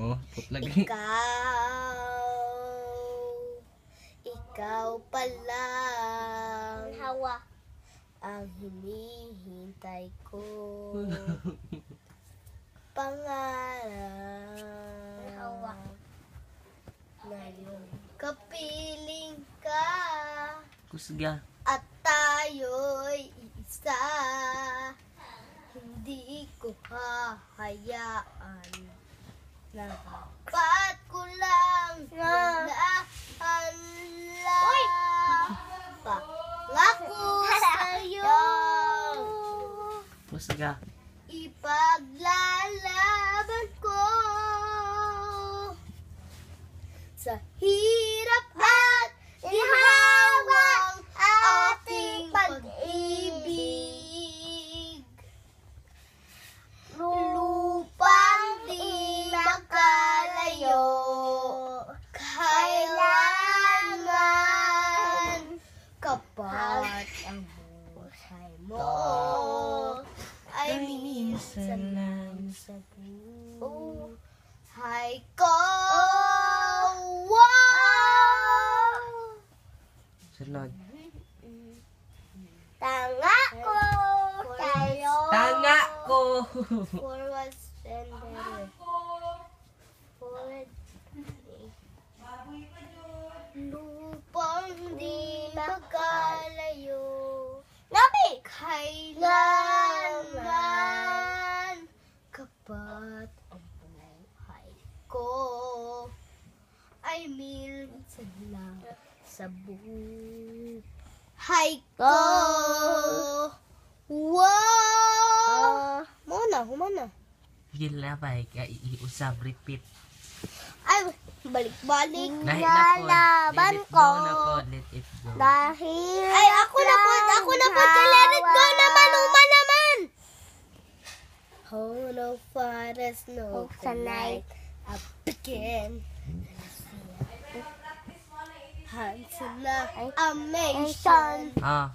Oh, putlagi. Ikaw pa lang ang hinihintay ko. Pangarap ngayon kapiling ka Kusga. at tayo'y isa. Hindi ko hahayaan na ba't ko lang pangako sa'yo. Kusga. Ipaglalaban ko sa hirap at ginhawang ating pag-ibig. Lupang di makalayo, kailanman kapat ang buhay mo ay minsan lang sa buhay ko. Sunod. Tanga ko tayo. Tanga ko. Forward and backward. Forward. Lupang di makalayo. Nabi! Kailanman kapat ang buhay ko ay minsan lang sa buhay ko. Wow! Humana. Gila ba? Iusab, repeat. Ay, balik-balik. Dahil na po. Let it go na po. Let it go. Dahil ay, ako na po. Let it go naman. Naman. Oh, no fathers, no tonight. I begin. Hands in the amazing. Ah.